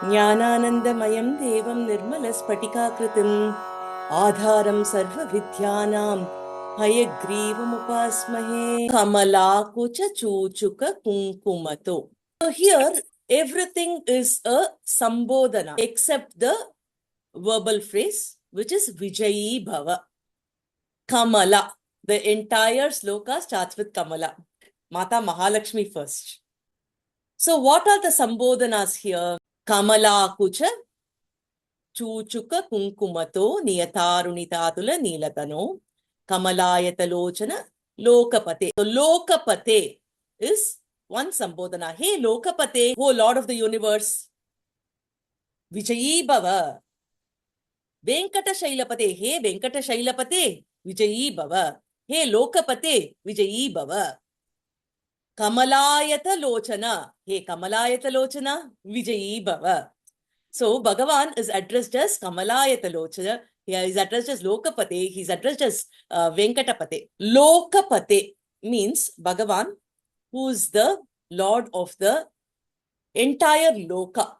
ज्ञानानन्दमयं देवं निर्मलस्फटिकाकृतिम् आधारं सर्वविद्यानां हयग्रीवमुपास्महे कमलाकुचूचुककुङ्कुमतो. So here everything is a sambodhana except the verbal phrase which is Vijayi Bhava. Kamala. The entire sloka starts with Kamala. Mata Mahalakshmi first. So what are the sambodhanas here? Kamala Kucha చూచుక కుంకుమతో నియతారుణితాతుల నీలతనో కమలాయతలోచన లోకపతే. So Lokapate is one sambodhana. Hey Lokapate, oh Lord of the universe. Vijayi Bhava. Venkata Shailapate, hey Venkata Shailapate, Vijayi Bhava. Hey Lokapate, Vijayi Bhava. Kamalayata Lochana, hey Kamalayata Lochana, Vijayi Bhava. So Bhagavan is addressed as Kamalayatalochana. He is addressed as Lokapate. He is addressed as Venkatapate. Lokapate means Bhagavan, who is the Lord of the entire Loka.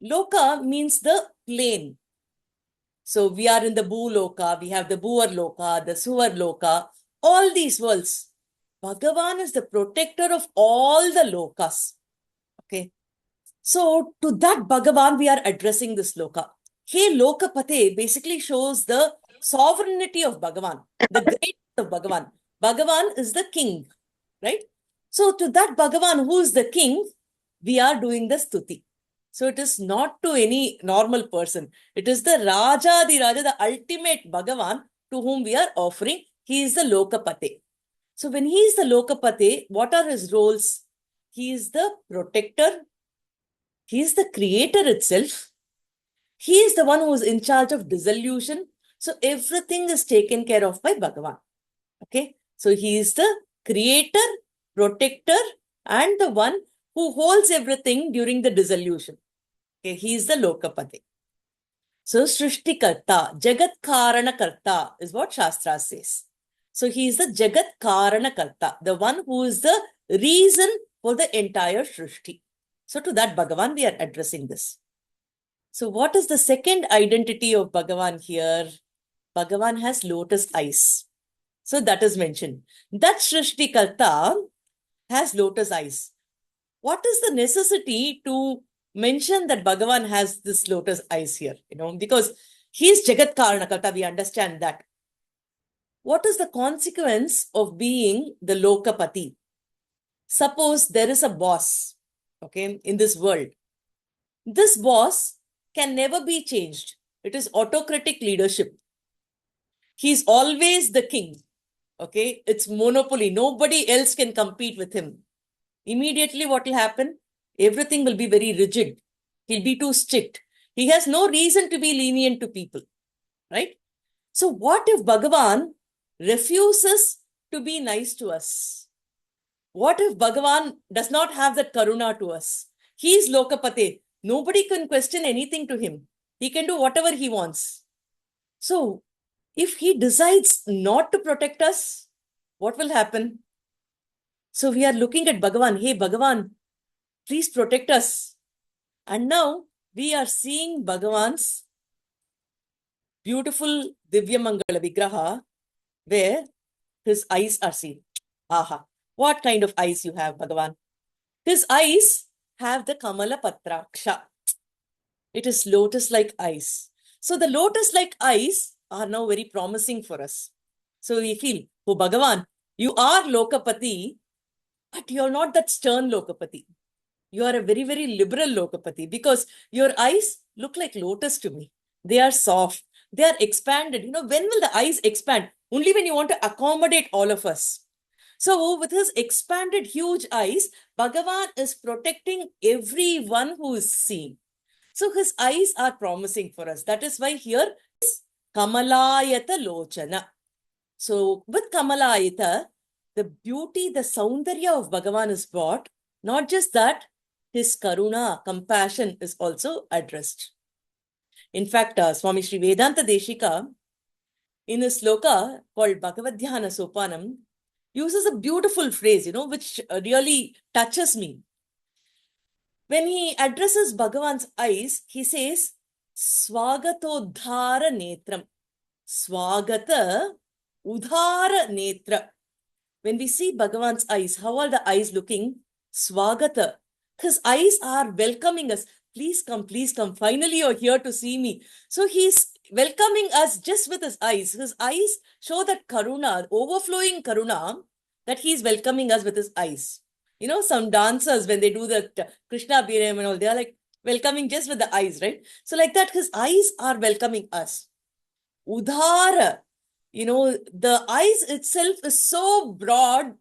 Loka means the plane. So we are in the Bhuloka, we have the Bhuvar Loka, the Suvar Loka, all these worlds. Bhagavan is the protector of all the Lokas. Okay. So to that Bhagavan we are addressing this loka. Hey Lokapate basically shows the sovereignty of Bhagavan, the greatness of Bhagavan. Bhagavan is the king, right? So to that Bhagavan who is the king, we are doing the stuti. So it is not to any normal person. It is the Raja, the ultimate Bhagavan to whom we are offering. He is the Lokapate. So when he is the Lokapate, what are his roles? He is the protector. He is the creator itself. He is the one who is in charge of dissolution. So everything is taken care of by Bhagavan. Okay. So he is the creator, protector, and the one who holds everything during the dissolution. Okay. He is the Lokapati. So Srishtikarta, Jagat Karanakarta is what Shastra says. So he is the Jagat Karanakarta, the one who is the reason for the entire Srishti. So to that Bhagavan, we are addressing this. So what is the second identity of Bhagavan here? Bhagavan has lotus eyes. So that is mentioned. That Srishtikarta has lotus eyes. What is the necessity to mention that Bhagavan has this lotus eyes here? Because he is Jagat Karanakarta, we understand that. What is the consequence of being the Lokapati? Suppose there is a boss, okay, in this world. This boss can never be changed. It is autocratic leadership. He's always the king. Okay, it's monopoly. Nobody else can compete with him. Immediately what will happen? Everything will be very rigid. He'll be too strict. He has no reason to be lenient to people, right? So what if Bhagavan refuses to be nice to us? What if Bhagavan does not have that karuna to us? He is Lokapate. Nobody can question anything to him. He can do whatever he wants. So, if he decides not to protect us, what will happen? So, we are looking at Bhagavan. Hey, Bhagavan, please protect us. And now, we are seeing Bhagavan's beautiful Divya Mangala Vigraha, where his eyes are seen. Aha. What kind of eyes you have, Bhagavan? His eyes have the Kamala Patraksha. It is lotus-like eyes. So the lotus-like eyes are now very promising for us. So we feel, oh Bhagavan, you are Lokapati, but you're not that stern Lokapati. You are a very, very liberal Lokapati because your eyes look like lotus to me. They are soft. They are expanded. When will the eyes expand? Only when you want to accommodate all of us. So with his expanded huge eyes, Bhagavan is protecting everyone who is seeing. So his eyes are promising for us. That is why here is Kamalayata Lochana. So with Kamalayata, the beauty, the Saundarya of Bhagavan is brought. Not just that, his Karuna, compassion is also addressed. In fact, Swami Sri Vedanta Deshika, in a sloka called Bhagavad-dhyana Sopanam, uses a beautiful phrase, which really touches me. When he addresses Bhagavan's eyes, he says, Swagatodhara Netram. Swagata Udhara Netra. When we see Bhagavan's eyes, how are the eyes looking? Swagata. His eyes are welcoming us. Please come, please come. Finally, you're here to see me. So he's welcoming us just with his eyes. His eyes show that karuna, overflowing karuna, that he's welcoming us with his eyes. You know, some dancers, when they do the Krishna Bhiram and all, they are like welcoming just with the eyes, right? So like that, his eyes are welcoming us. Udhara. You know, the eyes itself is so broad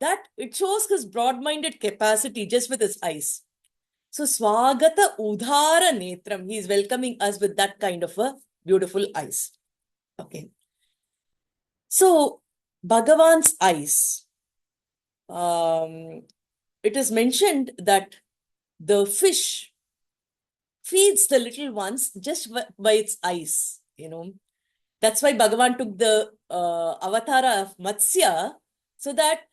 that it shows his broad-minded capacity just with his eyes. So, Swagata Udhara Netram. He is welcoming us with that kind of a beautiful eyes. Okay. So, Bhagavan's eyes. It is mentioned that the fish feeds the little ones just by its eyes, you know. That's why Bhagavan took the avatara of Matsya, so that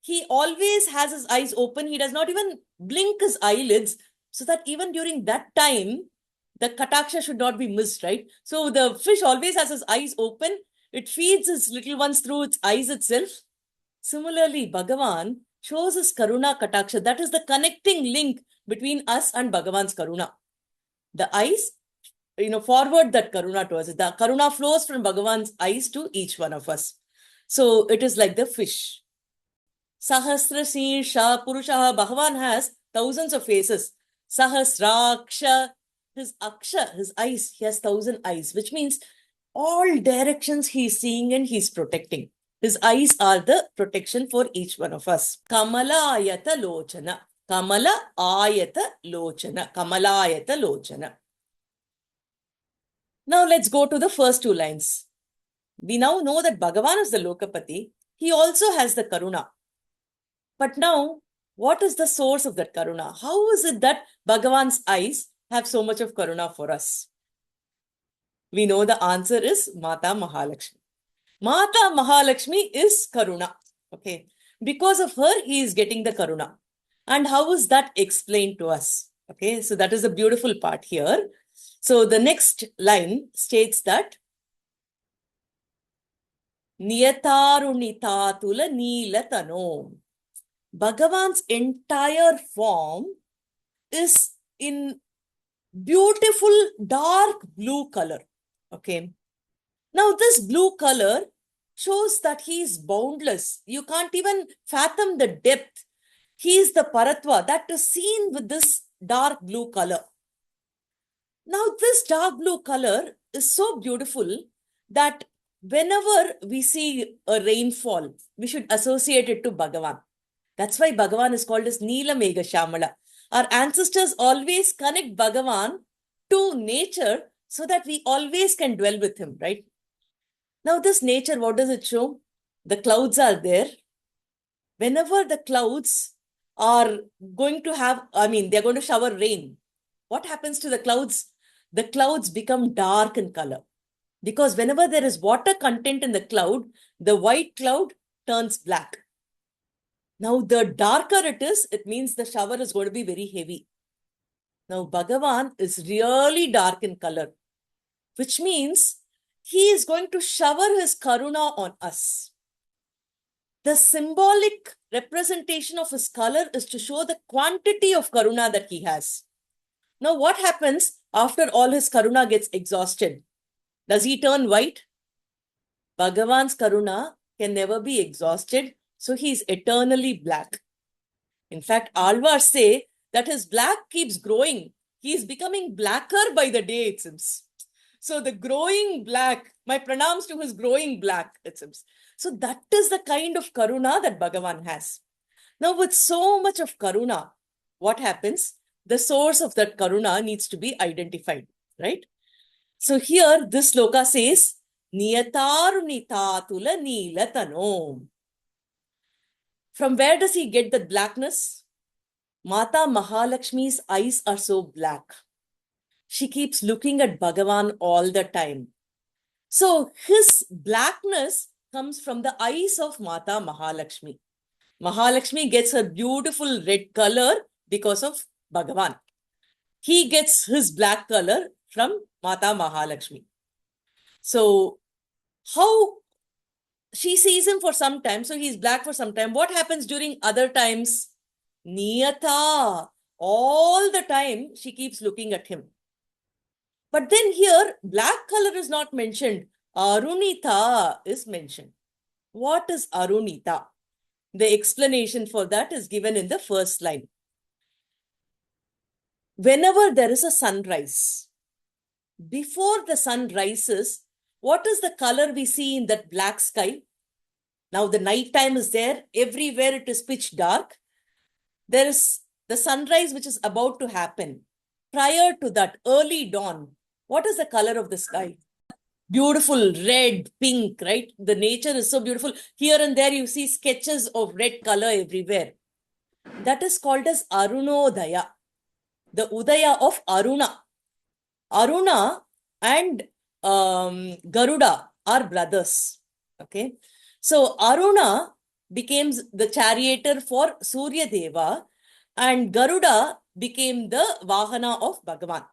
he always has his eyes open. He does not even blink his eyelids, so that even during that time, the kataksha should not be missed, right? So the fish always has his eyes open. It feeds its little ones through its eyes itself. Similarly, Bhagavan shows his karuna kataksha. That is the connecting link between us and Bhagavan's karuna. The eyes, you know, forward that karuna to us. The karuna flows from Bhagavan's eyes to each one of us. So it is like the fish. Sahasra Sirsha Purushaha. Bhagavan has thousands of faces. Sahasraksha, his aksha, his eyes, he has 1,000 eyes, which means all directions he's seeing and he's protecting. His eyes are the protection for each one of us. Kamala ayata lochana. Kamala ayata lochana. Kamala ayata lochana. Now let's go to the first two lines. We now know that Bhagavan is the Lokapati. He also has the Karuna. But now, what is the source of that Karuna? How is it that Bhagavan's eyes have so much of Karuna for us? We know the answer is Mata Mahalakshmi. Mata Mahalakshmi is Karuna. Okay. Because of her, he is getting the Karuna. And how is that explained to us? Okay. So that is the beautiful part here. So the next line states that Niyatarunitatula Neelatano. Bhagavan's entire form is in beautiful dark blue color. Okay. Now this blue color shows that he is boundless. You can't even fathom the depth. He is the Paratva that is seen with this dark blue color. Now this dark blue color is so beautiful that whenever we see a rainfall, we should associate it to Bhagavan. That's why Bhagavan is called as Neela Megha Shamala. Our ancestors always connect Bhagavan to nature so that we always can dwell with him, right? Now this nature, what does it show? The clouds are there. Whenever the clouds are going to have, they're going to shower rain. What happens to the clouds? The clouds become dark in color. Because whenever there is water content in the cloud, the white cloud turns black. Now, the darker it is, it means the shower is going to be very heavy. Now, Bhagavan is really dark in color, which means he is going to shower his karuna on us. The symbolic representation of his color is to show the quantity of karuna that he has. Now, what happens after all his karuna gets exhausted? Does he turn white? Bhagavan's karuna can never be exhausted. So he is eternally black. In fact, Alvars say that his black keeps growing. He is becoming blacker by the day, it seems. So the growing black, my pranams to his growing black, it seems. So that is the kind of karuna that Bhagavan has. Now with so much of karuna, what happens? The source of that karuna needs to be identified, right? So here this sloka says, Niyatarunitatula Neelatano. From where does he get that blackness? Mata Mahalakshmi's eyes are so black. She keeps looking at Bhagavan all the time. So his blackness comes from the eyes of Mata Mahalakshmi. Mahalakshmi gets her beautiful red color because of Bhagavan. He gets his black color from Mata Mahalakshmi. So, how she sees him for some time, so he's black for some time. What happens during other times? Niyata. All the time, she keeps looking at him. But then here, black color is not mentioned. Arunita is mentioned. What is Arunita? The explanation for that is given in the first line. Whenever there is a sunrise, before the sun rises, what is the color we see in that black sky? Now the night time is there. Everywhere it is pitch dark. There is the sunrise which is about to happen. Prior to that, early dawn, what is the color of the sky? Beautiful red, pink, right? The nature is so beautiful. Here and there you see sketches of red color everywhere. That is called as Arunodaya, the Udaya of Aruna. Aruna and Garuda are brothers. Okay. So Aruna becomes the charioteer for Surya Deva and Garuda became the Vahana of Bhagavan.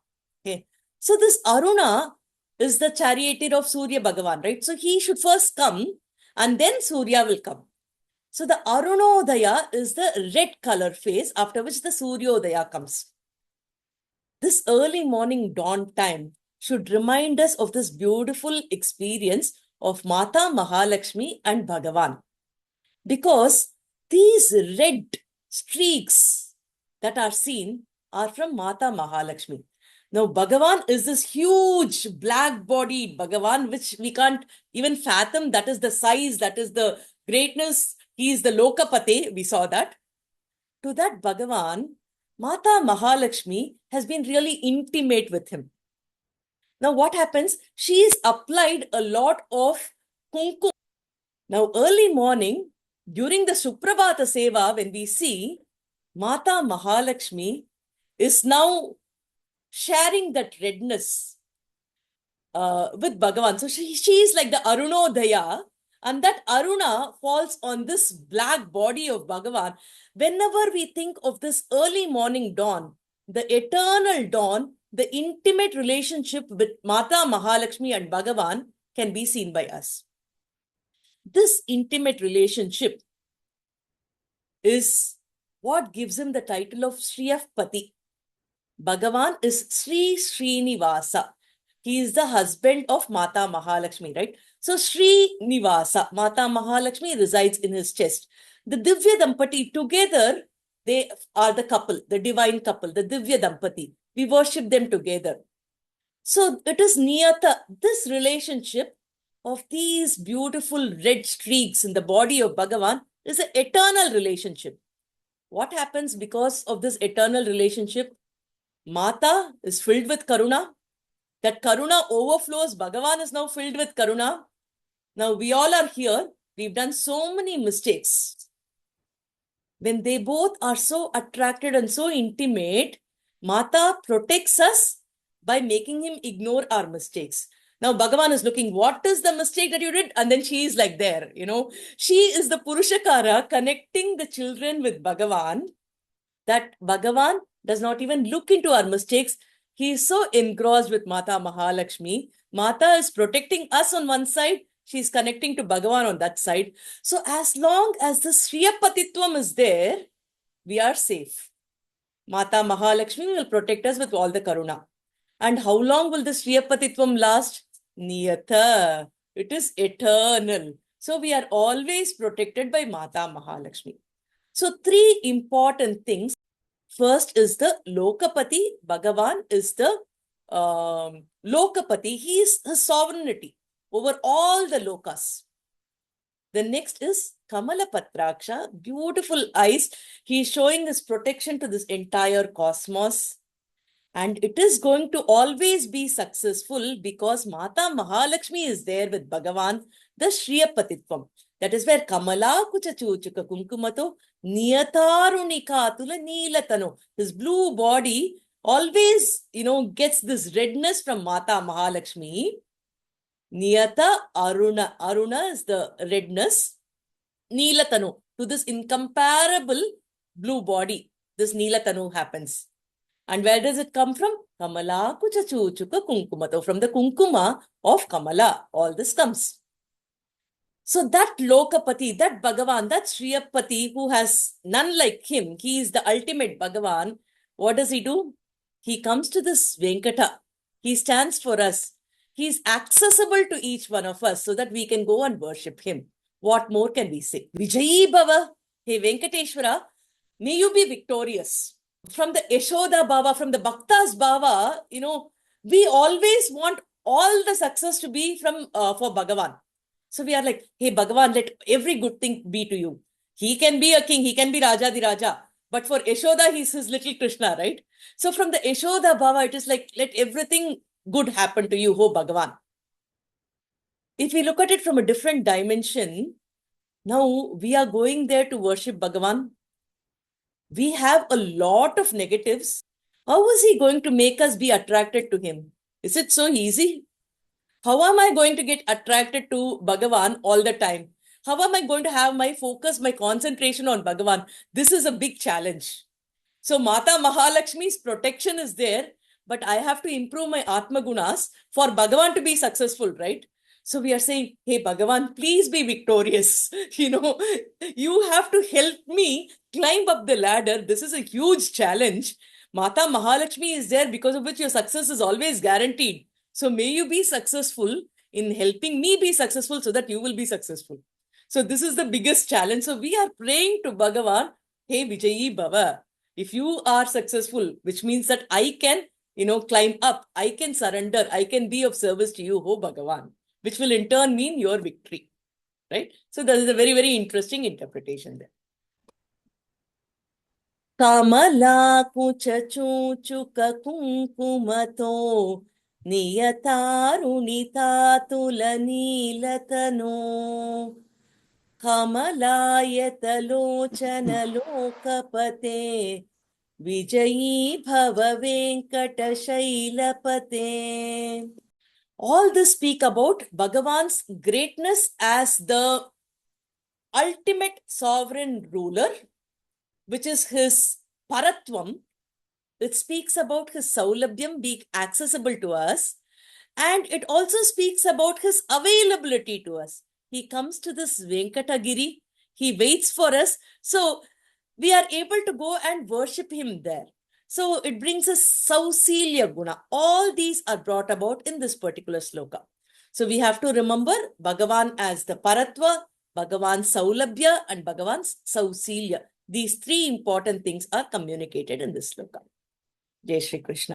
Okay. So this Aruna is the charioteer of Surya Bhagavan, right? So he should first come and then Surya will come. So the Arunodaya is the red color phase, after which the Suryodaya comes. This early morning dawn time should remind us of this beautiful experience of Mata Mahalakshmi and Bhagavan. Because these red streaks that are seen are from Mata Mahalakshmi. Now, Bhagavan is this huge black-bodied Bhagavan, which we can't even fathom. That is the size, that is the greatness. He is the Lokapate, we saw that. To that Bhagavan, Mata Mahalakshmi has been really intimate with him. Now, what happens? She is applied a lot of kumkum. Now, early morning, during the Suprabhata Seva, when we see Mata Mahalakshmi is now sharing that redness with Bhagavan. So she is like the Arunodaya, and that Aruna falls on this black body of Bhagavan. Whenever we think of this early morning dawn, the eternal dawn, the intimate relationship with Mata Mahalakshmi and Bhagavan can be seen by us. This intimate relationship is what gives him the title of Shriyapati. Bhagavan is Sri Srinivasa. He is the husband of Mata Mahalakshmi, right? So Srinivasa, Mata Mahalakshmi resides in his chest. The Divya Dampati together, they are the couple, the divine couple, the Divya Dampati. We worship them together. So it is Niyata, this relationship of these beautiful red streaks in the body of Bhagavan is an eternal relationship. What happens because of this eternal relationship? Mata is filled with Karuna. That Karuna overflows. Bhagavan is now filled with Karuna. Now we all are here. We've done so many mistakes. When they both are so attracted and so intimate, Mata protects us by making him ignore our mistakes. Now Bhagavan is looking, what is the mistake that you did? And then she is like there, She is the Purushakara connecting the children with Bhagavan, that Bhagavan does not even look into our mistakes. He is so engrossed with Mata Mahalakshmi. Mata is protecting us on one side. She is connecting to Bhagavan on that side. So as long as the Shriyapatitvam is there, we are safe. Mata Mahalakshmi will protect us with all the Karuna. And how long will the Shriyapatitvam last? Niyata. It is eternal. So we are always protected by Mata Mahalakshmi. So three important things. First is the Lokapati. Bhagavan is the Lokapati. He is his sovereignty over all the lokas. The next is Kamala Patraksha, beautiful eyes. He is showing his protection to this entire cosmos. And it is going to always be successful because Mata Mahalakshmi is there with Bhagavan, the Shriyapatitvam. That is where Kamala Kuchachuchuka Kunkumato Niyatarunika Tula Neelatano. His blue body always, gets this redness from Mata Mahalakshmi. Niyata Aruna. Aruna is the redness. Neelatanu. To this incomparable blue body, this Neelatanu happens. And where does it come from? Kamala kuchachuchuka kunkumato. From the kunkuma of Kamala, all this comes. So that Lokapati, that Bhagavan, that Shriyapati who has none like him, he is the ultimate Bhagavan. What does he do? He comes to this Venkata. He stands for us. He is accessible to each one of us so that we can go and worship him. What more can we say? Vijayi Bhava. Hey Venkateshwara, may you be victorious. From the Yashoda Bhava, from the Bhakta's Bhava, we always want all the success to be for Bhagavan. So we are like, hey, Bhagavan, let every good thing be to you. He can be a king, he can be Raja the Raja. But for Yashoda, he's his little Krishna, right? So from the Yashoda Bhava, it is like, let everything good happen to you, ho Bhagavan. If we look at it from a different dimension, now we are going there to worship Bhagavan. We have a lot of negatives. How is he going to make us be attracted to him? Is it so easy? How am I going to get attracted to Bhagavan all the time? How am I going to have my focus, my concentration on Bhagavan? This is a big challenge. So Mata Mahalakshmi's protection is there, but I have to improve my Atma Gunas for Bhagavan to be successful, right? So we are saying, hey, Bhagavan, please be victorious. You have to help me climb up the ladder. This is a huge challenge. Mata Mahalakshmi is there because of which your success is always guaranteed. So may you be successful in helping me be successful so that you will be successful. So this is the biggest challenge. So we are praying to Bhagavan, hey, Vijayi Bhava. If you are successful, which means that I can, climb up, I can surrender, I can be of service to you, ho Bhagavan, which will in turn mean your victory, right? So that is a very, very interesting interpretation there. Kamala kuchachuchuka kunkumato niyatarunitatula Kamalayatalochana Vijayi Bhava Venkata All this speak about Bhagavan's greatness as the ultimate sovereign ruler, which is his Paratvam. It speaks about his Saulabhyam being accessible to us. And it also speaks about his availability to us. He comes to this Venkatagiri. He waits for us. So we are able to go and worship him there. So it brings us Sausilya Guna. All these are brought about in this particular sloka. So we have to remember Bhagavan as the Paratva, Bhagavan Saulabhya, and Bhagavan's Sausilya. These three important things are communicated in this sloka. Jai Shri Krishna.